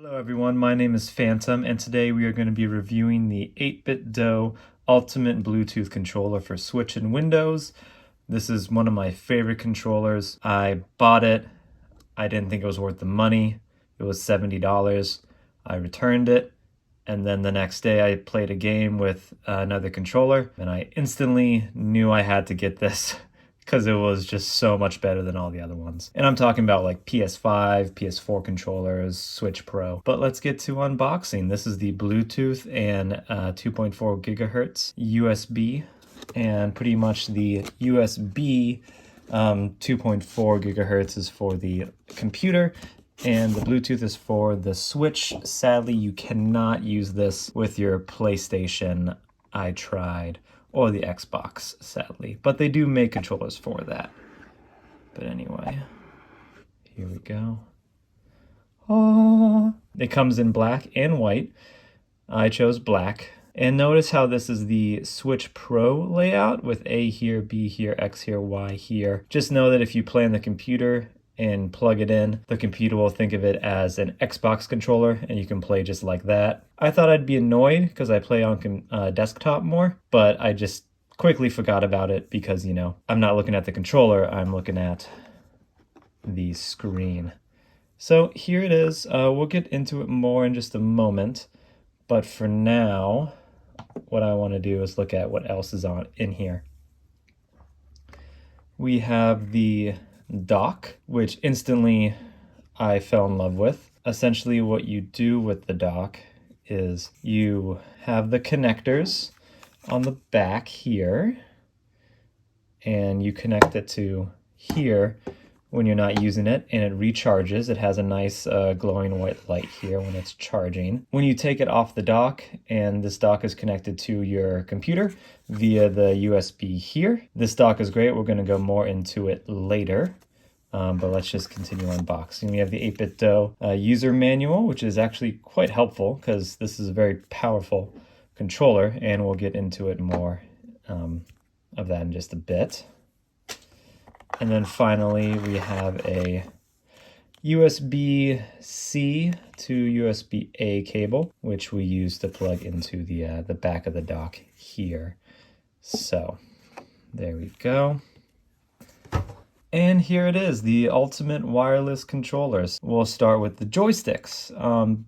Hello everyone, my name is Phantom and today we are going to be reviewing the 8BITDO Ultimate Bluetooth controller for Switch and Windows. This is one of my favorite controllers. I bought it. I didn't think it was worth the money. It was $70. I returned it, and then the next day I played a game with another controller and I instantly knew I had to get this because it was just so much better than all the other ones. And I'm talking about like PS5, PS4 controllers, Switch Pro. But let's get to unboxing. This is the Bluetooth and 2.4 gigahertz USB, and pretty much the USB 2.4 gigahertz is for the computer, and the Bluetooth is for the Switch. Sadly, you cannot use this with your PlayStation. I tried. Or the Xbox, sadly. But they do make controllers for that. But anyway, here we go. Oh, it comes in black and white. I chose black. And notice how this is the Switch Pro layout with A here, B here, X here, Y here. Just know that if you play on the computer and plug it in, the computer will think of it as an Xbox controller and you can play just like that. I thought I'd be annoyed because I play on desktop more, but I just quickly forgot about it because, you know, I'm not looking at the controller, I'm looking at the screen. So here it is. We'll get into it more in just a moment, but for now, what I want to do is look at what else is in here. We have the dock, which instantly I fell in love with. Essentially what you do with the dock is you have the connectors on the back here, and you connect it to here when you're not using it, and it recharges. It has a nice glowing white light here when it's charging. When you take it off the dock, and this dock is connected to your computer via the USB here. This dock is great. We're going to go more into it later. But let's just continue unboxing. We have the 8BITDO user manual, which is actually quite helpful because this is a very powerful controller, and we'll get into it more of that in just a bit. And then finally, we have a USB-C to USB-A cable, which we use to plug into the back of the dock here. So there we go. And here it is, the ultimate wireless controllers. We'll start with the joysticks.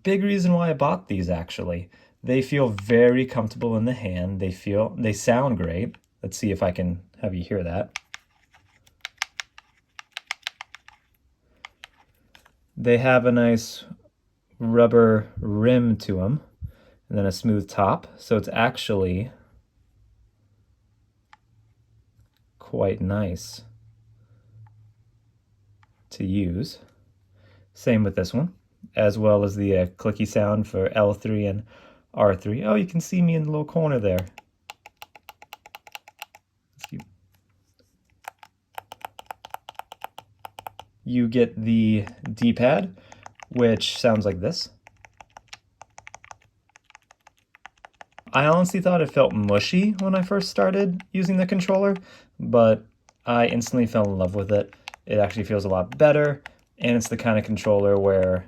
Big reason why I bought these, actually. They feel very comfortable in the hand. They sound great. Let's see if I can have you hear that. They have a nice rubber rim to them, and then a smooth top. So it's actually quite nice to use. Same with this one, as well as the clicky sound for L3 and R3. Oh, you can see me in the little corner there. You get the D-pad, which sounds like this. I honestly thought it felt mushy when I first started using the controller, but I instantly fell in love with it. It actually feels a lot better, and it's the kind of controller where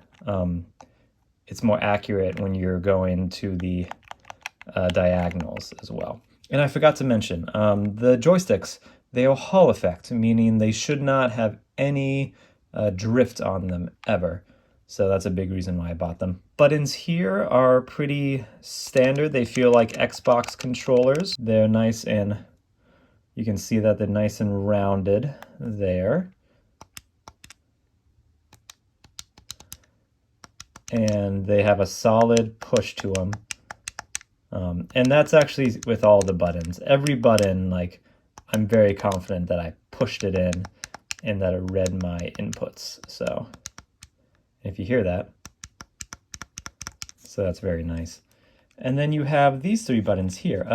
it's more accurate when you're going to the diagonals as well. And I forgot to mention, the joysticks, they are Hall effect, meaning they should not have any drift on them ever. So that's a big reason why I bought them. Buttons here are pretty standard. They feel like Xbox controllers. They're nice, and you can see that they're nice and rounded there. And they have a solid push to them. And that's actually with all the buttons. Every button, like, I'm very confident that I pushed it in and that it read my inputs. So if you hear that, so that's very nice. And then you have these three buttons here,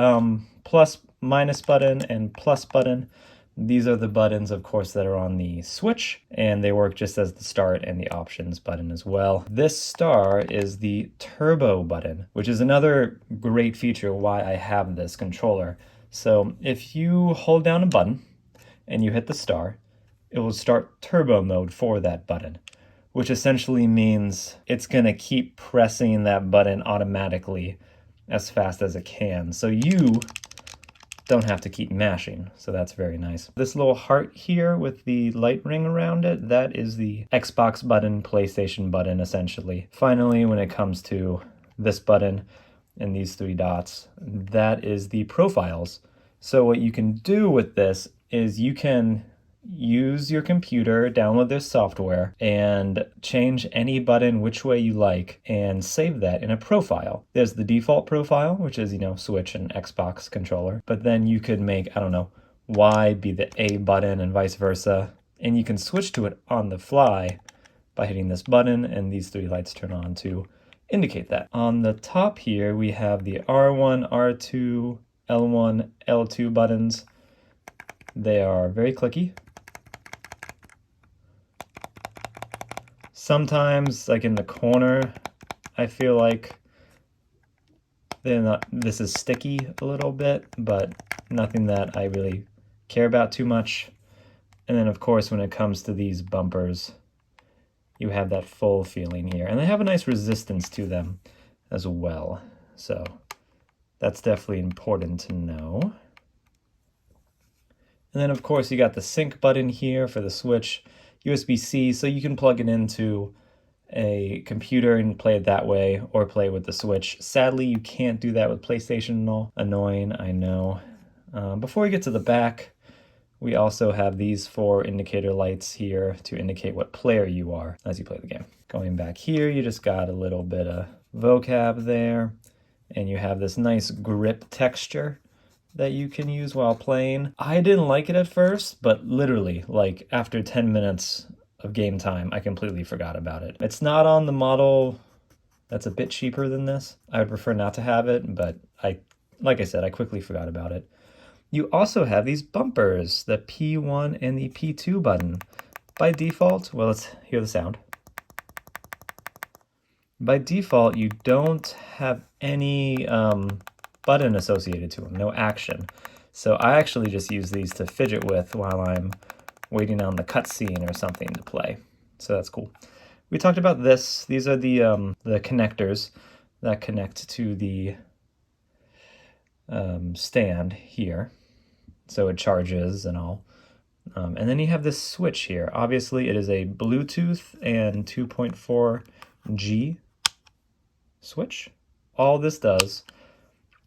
plus, minus button, and plus button. These are the buttons, of course, that are on the Switch, and they work just as the start and the options button as well. This star is the turbo button, which is another great feature why I have this controller. So if you hold down a button and you hit the star, it will start turbo mode for that button, which essentially means it's gonna keep pressing that button automatically as fast as it can. So you don't have to keep mashing, so that's very nice. This little heart here with the light ring around it, that is the Xbox button, PlayStation button, essentially. Finally, when it comes to this button and these 3 dots, that is the profiles. So what you can do with this is you can use your computer, download this software, and change any button which way you like and save that in a profile. There's the default profile, which is, Switch and Xbox controller, but then you could make, I don't know, Y be the A button and vice versa, and you can switch to it on the fly by hitting this button, and these 3 lights turn on to indicate that. On the top here, we have the R1, R2, L1, L2 buttons. They are very clicky. Sometimes, like in the corner, I feel like this is sticky a little bit, but nothing that I really care about too much. And then, of course, when it comes to these bumpers, you have that full feeling here. And they have a nice resistance to them as well. So that's definitely important to know. And then, of course, you got the sync button here for the Switch. USB-C, so you can plug it into a computer and play it that way, or play with the Switch. Sadly, you can't do that with PlayStation and all. Annoying, I know. Before we get to the back, we also have these 4 indicator lights here to indicate what player you are as you play the game. Going back here, you just got a little bit of vocab there, and you have this nice grip texture that you can use while playing. I didn't like it at first, but literally, like after 10 minutes of game time, I completely forgot about it. It's not on the model that's a bit cheaper than this. I would prefer not to have it, but like I said, I quickly forgot about it. You also have these bumpers, the P1 and the P2 button. By default, well, let's hear the sound. By default, you don't have any button associated to them, no action. So I actually just use these to fidget with while I'm waiting on the cutscene or something to play. So that's cool. We talked about this. These are the connectors that connect to the stand here. So it charges and all. And then you have this switch here. Obviously, it is a Bluetooth and 2.4G switch. All this does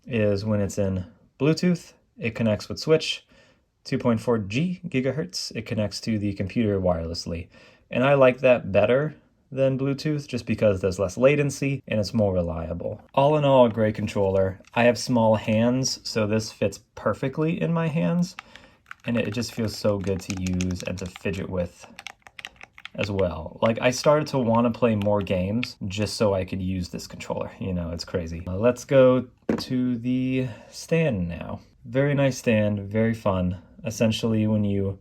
is when it's in Bluetooth, it connects with Switch. 2.4 gigahertz, it connects to the computer wirelessly. And I like that better than Bluetooth just because there's less latency and it's more reliable. All in all, a great controller. I have small hands, so this fits perfectly in my hands, and it just feels so good to use and to fidget with as well. Like, I started to want to play more games just so I could use this controller. It's crazy. Let's go to the stand now. Very nice stand, very fun. Essentially, when you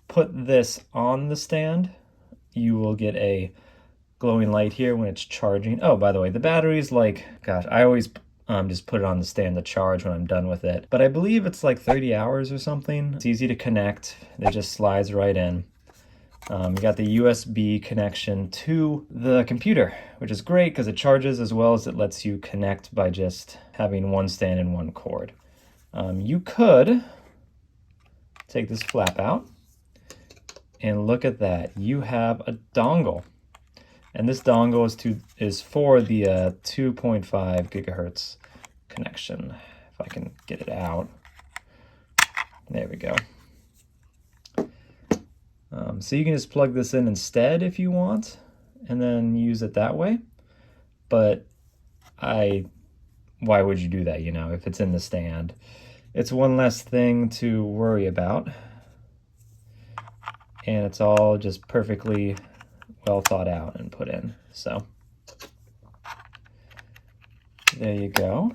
put this on the stand, you will get a glowing light here when it's charging. Oh, by the way, the battery's like, gosh, I always just put it on the stand to charge when I'm done with it. But I believe it's like 30 hours or something. It's easy to connect. It just slides right in. You got the USB connection to the computer, which is great because it charges as well as it lets you connect by just having one stand and one cord. You could take this flap out and look at that. You have a dongle. And this dongle is for the 2.5 gigahertz connection. If I can get it out. There we go. So you can just plug this in instead if you want, and then use it that way. But why would you do that, if it's in the stand? It's one less thing to worry about. And it's all just perfectly well thought out and put in. So there you go.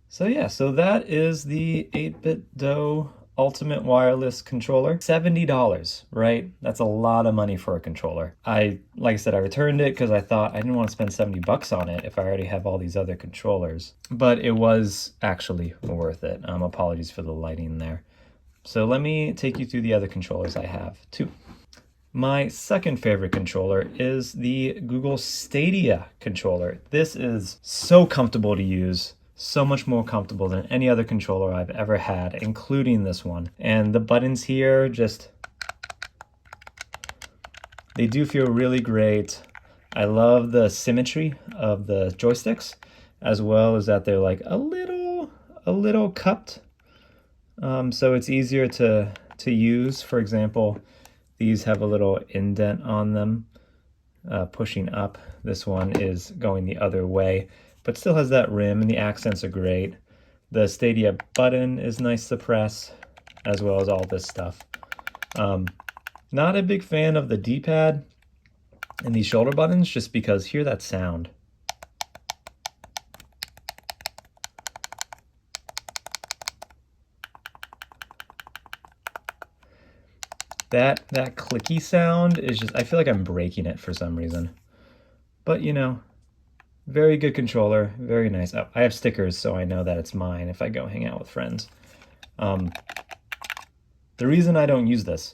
So that is the 8BITDO Ultimate Wireless Controller. $70, right? That's a lot of money for a controller. Like I said, I returned it because I thought I didn't want to spend 70 bucks on it if I already have all these other controllers. But it was actually worth it. Apologies for the lighting there. So let me take you through the other controllers I have too. My second favorite controller is the Google Stadia controller. This is so comfortable to use, so much more comfortable than any other controller I've ever had, including this one. And the buttons here they do feel really great. I love the symmetry of the joysticks, as well as that they're like a little cupped. So it's easier to use. For example, these have a little indent on them, pushing up. This one is going the other way, but still has that rim, and the accents are great. The Stadia button is nice to press, as well as all this stuff. Not a big fan of the D-pad and these shoulder buttons, just because hear that sound. That clicky sound is just, I feel like I'm breaking it for some reason. But you know, very good controller, very nice. Oh, I have stickers, so I know that it's mine if I go hang out with friends. The reason I don't use this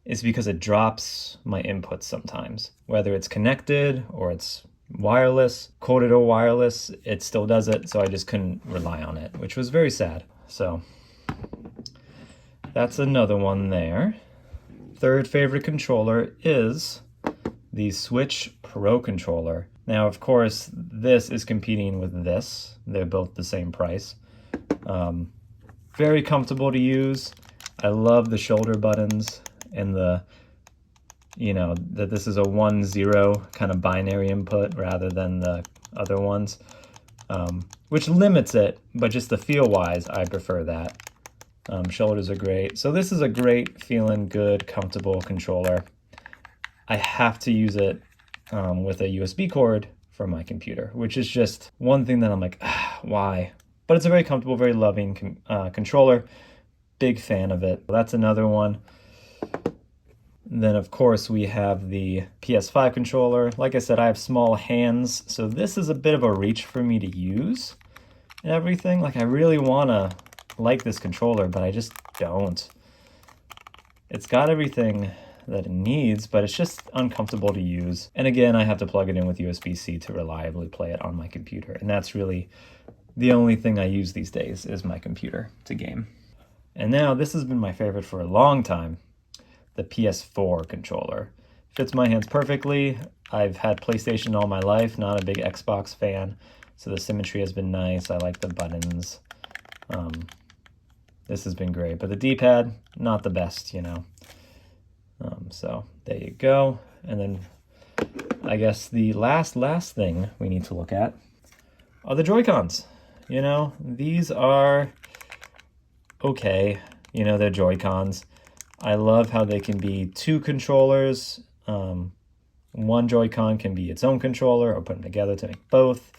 is because it drops my inputs sometimes. Whether it's connected or it's wireless, corded or wireless, it still does it, so I just couldn't rely on it, which was very sad. So that's another one there. Third favorite controller is the Switch Pro controller. Now, of course, this is competing with this. They're both the same price. Very comfortable to use. I love the shoulder buttons and that this is a 1-0 kind of binary input rather than the other ones, which limits it, but just the feel-wise, I prefer that. Shoulders are great. So this is a great feeling good, comfortable controller. I have to use it with a USB cord for my computer, which is just one thing that I'm like, why? But it's a very comfortable, very loving controller. Big fan of it. That's another one. And then, of course, we have the PS5 controller. Like I said, I have small hands, so this is a bit of a reach for me to use and everything. Like, I really want to like this controller, but I just don't. It's got everything that it needs, but it's just uncomfortable to use. And again, I have to plug it in with USB-C to reliably play it on my computer. And that's really the only thing I use these days is my computer to game. And now this has been my favorite for a long time, the PS4 controller. Fits my hands perfectly. I've had PlayStation all my life, not a big Xbox fan, so the symmetry has been nice. I like the buttons. This has been great, but the D-pad, not the best, you know. So there you go. And then I guess the last thing we need to look at are the Joy-Cons. You know, these are okay. You know, they're Joy-Cons. I love how they can be two controllers. One Joy-Con can be its own controller or put them together to make both.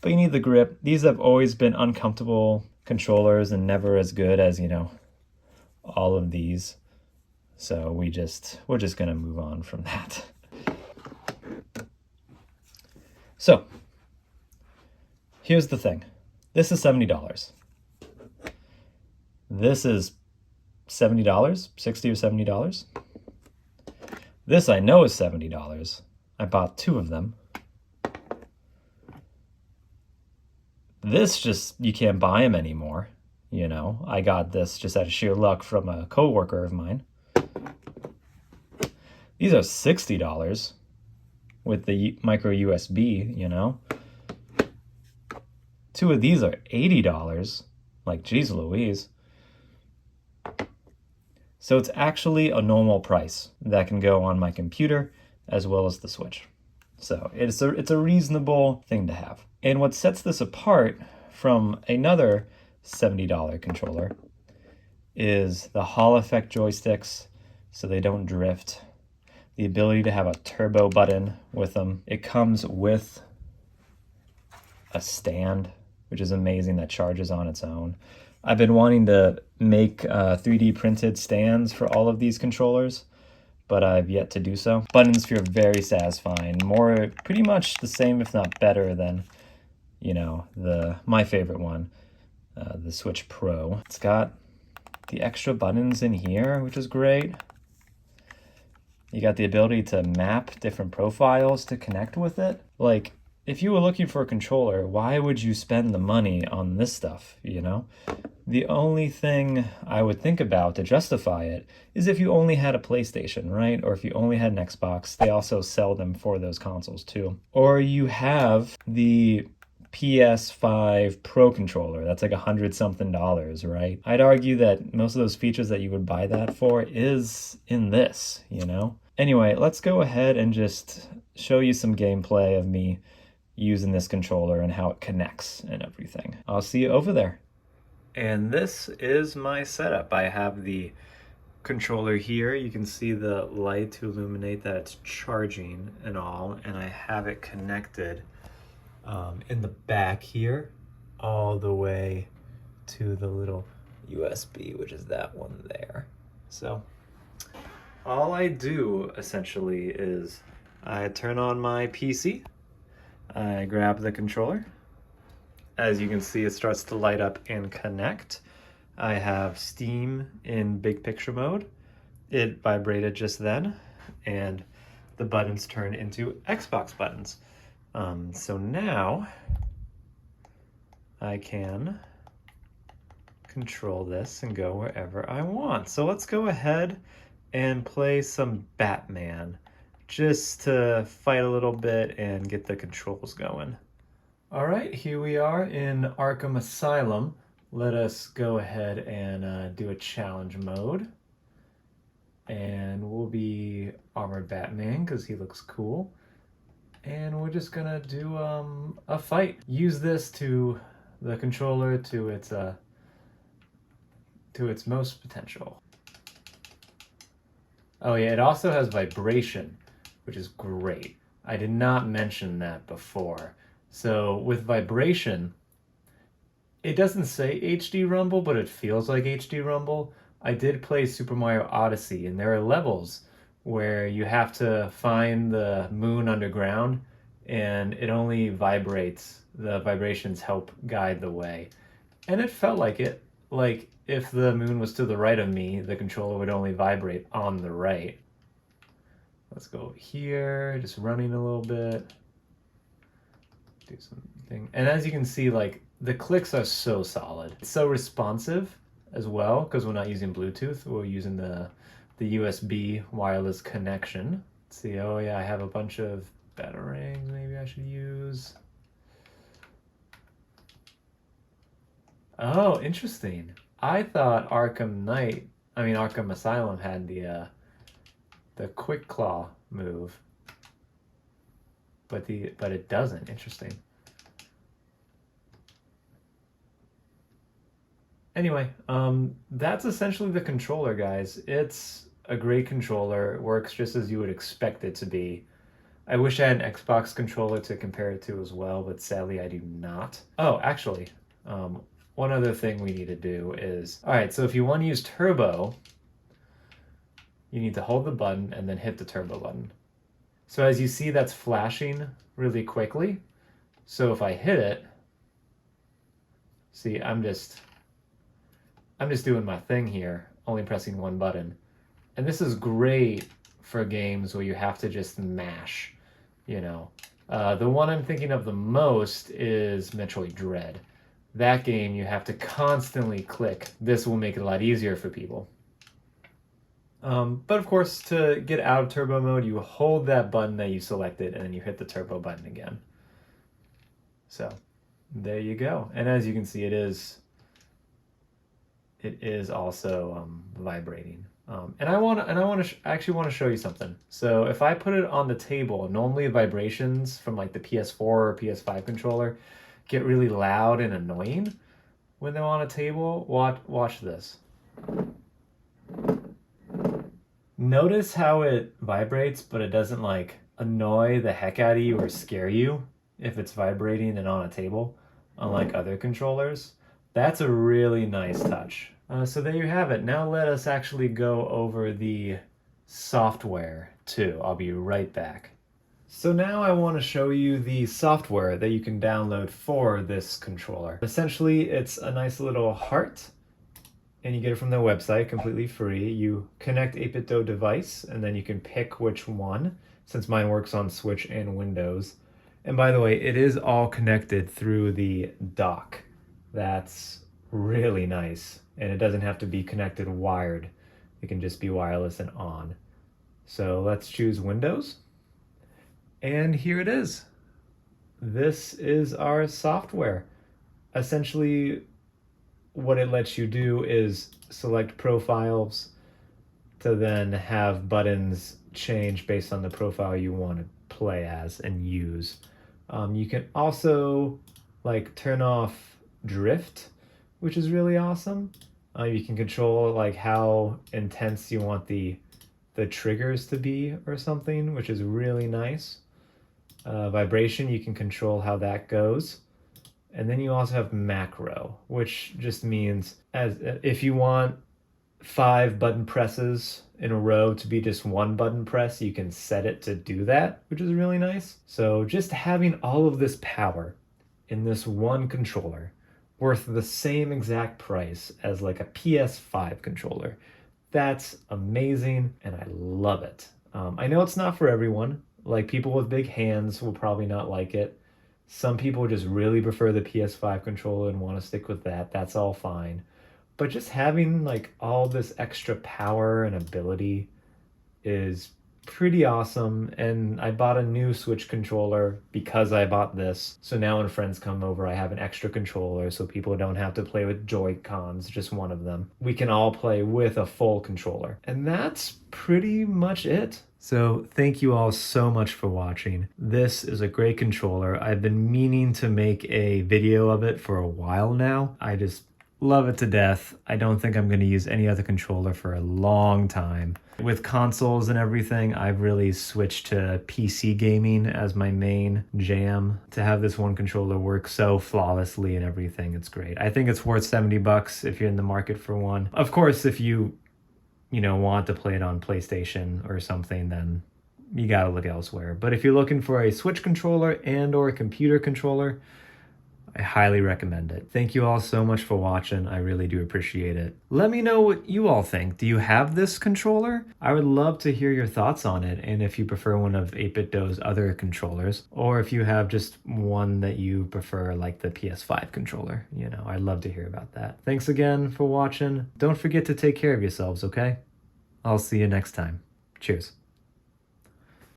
But you need the grip. These have always been uncomfortable controllers and never as good as, you know, all of these. So we're just gonna move on from that. So here's the thing. This is $70. This is $70, $60 or $70. This I know is $70. I bought two of them. This just, you can't buy them anymore. You know, I got this just out of sheer luck from a coworker of mine. These are $60 with the micro USB, you know. Two of these are $80. Like, geez Louise. So it's actually a normal price that can go on my computer as well as the Switch. So it's a reasonable thing to have. And what sets this apart from another $70 controller is the Hall effect joysticks, so they don't drift. The ability to have a turbo button with them. It comes with a stand, which is amazing, that charges on its own. I've been wanting to make 3D printed stands for all of these controllers, but I've yet to do so. Buttons feel very satisfying, pretty much the same, if not better than, you know, my favorite one, the Switch Pro. It's got the extra buttons in here, which is great. You got the ability to map different profiles to connect with it. Like, if you were looking for a controller, why would you spend the money on this stuff, you know? The only thing I would think about to justify it is if you only had a PlayStation, right? Or if you only had an Xbox. They also sell them for those consoles too. Or you have the PS5 Pro controller. That's like $100-something, right? I'd argue that most of those features that you would buy that for is in this, you know? Anyway, let's go ahead and just show you some gameplay of me using this controller and how it connects and everything. I'll see you over there. And this is my setup. I have the controller here. You can see the light to illuminate that it's charging and all, and I have it connected in the back here all the way to the little USB, which is that one there. So all I do essentially is I turn on my PC, I grab the controller. As you can see, it starts to light up and connect. I have Steam in big picture mode. It vibrated just then, and the buttons turn into Xbox buttons. So now I can control this and go wherever I want. So let's go ahead and play some Batman just to fight a little bit and get the controls going. All right, here we are in Arkham Asylum. Let us go ahead and do a challenge mode. And we'll be Armored Batman because he looks cool. And we're just gonna do a fight. Use this to the controller to its most potential. Oh yeah, it also has vibration, which is great. I did not mention that before. So with vibration, it doesn't say HD Rumble, but it feels like HD Rumble. I did play Super Mario Odyssey, and there are levels where you have to find the moon underground, and it only vibrates. The vibrations help guide the way. And it felt like it. Like, if the moon was to the right of me, the controller would only vibrate on the right. Let's go here, just running a little bit. Do something. And as you can see, like, the clicks are so solid. It's so responsive as well, because we're not using Bluetooth, we're using the USB wireless connection. Let's see, oh yeah, I have a bunch of batarangs maybe I should use. Oh, interesting. I thought Arkham Asylum had the quick claw move. But it doesn't. Interesting. Anyway, that's essentially the controller, guys. It's a great controller. It works just as you would expect it to be. I wish I had an Xbox controller to compare it to as well, but sadly I do not. Oh, actually, one other thing we need to do is, all right, so if you want to use turbo, you need to hold the button and then hit the turbo button. So as you see, that's flashing really quickly. So if I hit it, see, I'm just doing my thing here, only pressing one button. And this is great for games where you have to just mash, you know. The one I'm thinking of the most is Metroid Dread. That game, you have to constantly click. This will make it a lot easier for people. But of course, to get out of turbo mode, you hold that button that you selected and then you hit the turbo button again. So there you go. And as you can see, it is also vibrating. And I actually want to show you something. So if I put it on the table, normally vibrations from like the PS4 or PS5 controller get really loud and annoying when they're on a table. Watch this. Notice how it vibrates, but it doesn't like annoy the heck out of you or scare you if it's vibrating and on a table, unlike other controllers. That's a really nice touch. So there you have it. Now let us actually go over the software too. I'll be right back. So now I want to show you the software that you can download for this controller. Essentially, it's a nice little heart and you get it from their website, completely free. You connect 8BITDO device, and then you can pick which one, since mine works on Switch and Windows. And by the way, it is all connected through the dock. That's really nice, and it doesn't have to be connected wired. It can just be wireless and on. So let's choose Windows, and here it is. This is our software. Essentially, what it lets you do is select profiles to then have buttons change based on the profile you want to play as and use. You can also like turn off drift, which is really awesome. You can control like how intense you want the triggers to be or something, which is really nice. Vibration, you can control how that goes. And then you also have macro, which just means as if you want 5 button presses in a row to be just 1 button press, you can set it to do that, which is really nice. So just having all of this power in this one controller, worth the same exact price as like a PS5 controller, that's amazing, and I love it. I know it's not for everyone. Like, people with big hands will probably not like it. Some people just really prefer the PS5 controller and want to stick with that. That's all fine. But just having like all this extra power and ability is pretty awesome. And I bought a new Switch controller because I bought this. So now when friends come over, I have an extra controller so people don't have to play with Joy-Cons, just one of them. We can all play with a full controller. And that's pretty much it. So thank you all so much for watching. This is a great controller. I've been meaning to make a video of it for a while now. I just love it to death. I don't think I'm going to use any other controller for a long time. With consoles and everything, I've really switched to PC gaming as my main jam. To have this one controller work so flawlessly and everything, it's great. I think it's worth $70 if you're in the market for one. Of course, if you want to play it on PlayStation or something, then you gotta look elsewhere. But if you're looking for a Switch controller and or a computer controller, I highly recommend it. Thank you all so much for watching. I really do appreciate it. Let me know what you all think. Do you have this controller? I would love to hear your thoughts on it, and if you prefer one of 8BITDO's other controllers, or if you have just one that you prefer, like the PS5 controller. I'd love to hear about that. Thanks again for watching. Don't forget to take care of yourselves, okay? I'll see you next time. Cheers.